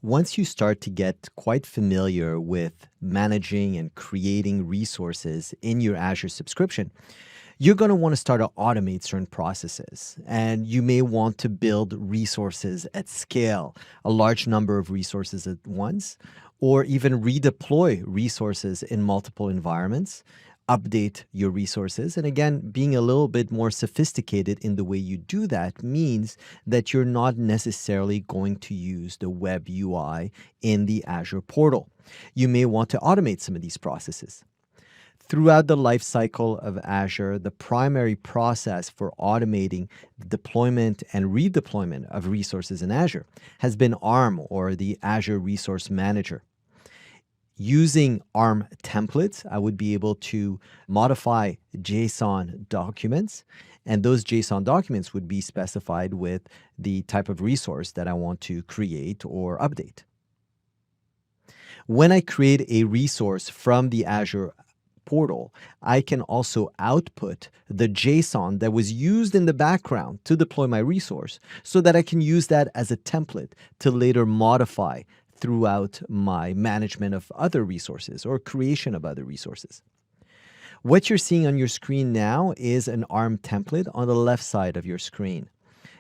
Once you start to get quite familiar with managing and creating resources in your Azure subscription, you're going to want to start to automate certain processes. And you may want to build resources at scale, a large number of resources at once, or even redeploy resources in multiple environments, update your resources. And again, being a little bit more sophisticated in the way you do that means that you're not necessarily going to use the web UI in the Azure portal. You may want to automate some of these processes. Throughout the life cycle of Azure, the primary process for automating the deployment and redeployment of resources in Azure has been ARM, or the Azure Resource Manager. Using ARM templates, I would be able to modify JSON documents, and those JSON documents would be specified with the type of resource that I want to create or update. When I create a resource from the Azure portal, I can also output the JSON that was used in the background to deploy my resource so that I can use that as a template to later modify throughout my management of other resources or creation of other resources. What you're seeing on your screen now is an ARM template on the left side of your screen.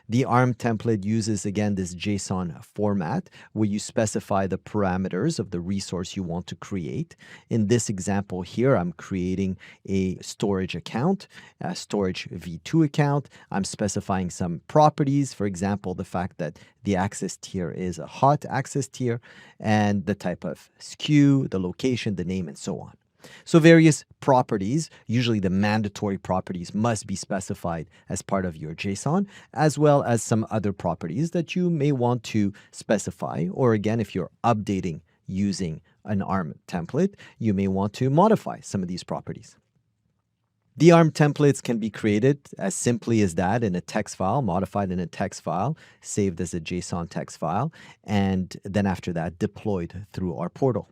The ARM template uses, again, this JSON format where you specify the parameters of the resource you want to create. In this example here, I'm creating a storage account, a storage v2 account. I'm specifying some properties, for example, the fact that the access tier is a hot access tier, and the type of SKU, the location, the name, and so on. So various properties, usually the mandatory properties, must be specified as part of your JSON, as well as some other properties that you may want to specify. Or again, if you're updating using an ARM template, you may want to modify some of these properties. The ARM templates can be created as simply as that in a text file, modified in a text file, saved as a JSON text file, and then after that deployed through our portal.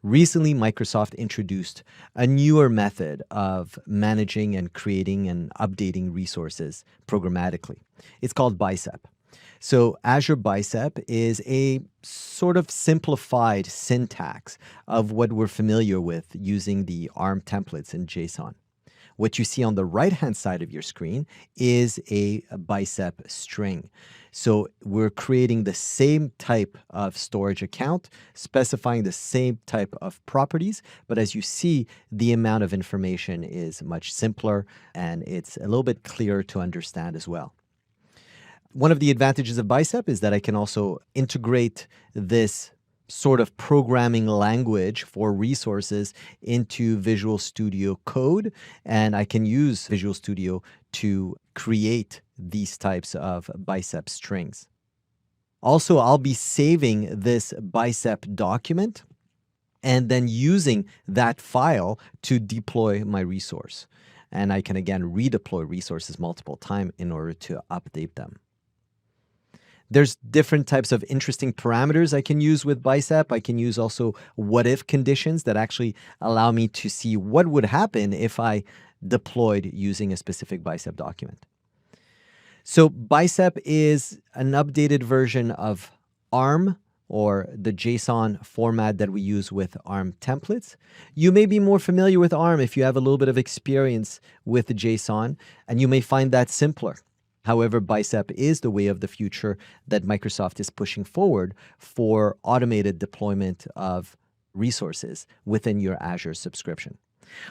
Recently, Microsoft introduced a newer method of managing and creating and updating resources programmatically. It's called Bicep. So Azure Bicep is a sort of simplified syntax of what we're familiar with using the ARM templates in JSON. What you see on the right-hand side of your screen is a Bicep string. So we're creating the same type of storage account, specifying the same type of properties, but as you see, the amount of information is much simpler and it's a little bit clearer to understand as well. One of the advantages of Bicep is that I can also integrate this sort of programming language for resources into Visual Studio Code, and I can use Visual Studio to create these types of Bicep strings. Also, I'll be saving this Bicep document and then using that file to deploy my resource. And I can again redeploy resources multiple times in order to update them. There's different types of interesting parameters I can use with Bicep. I can use also what-if conditions that actually allow me to see what would happen if I deployed using a specific Bicep document. So Bicep is an updated version of ARM, or the JSON format that we use with ARM templates. You may be more familiar with ARM if you have a little bit of experience with JSON, and you may find that simpler. However, Bicep is the way of the future that Microsoft is pushing forward for automated deployment of resources within your Azure subscription.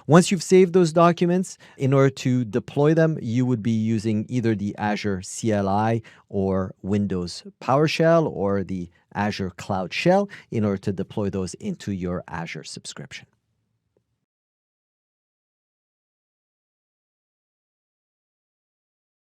Once you've saved those documents, in order to deploy them, you would be using either the Azure CLI or Windows PowerShell or the Azure Cloud Shell in order to deploy those into your Azure subscription.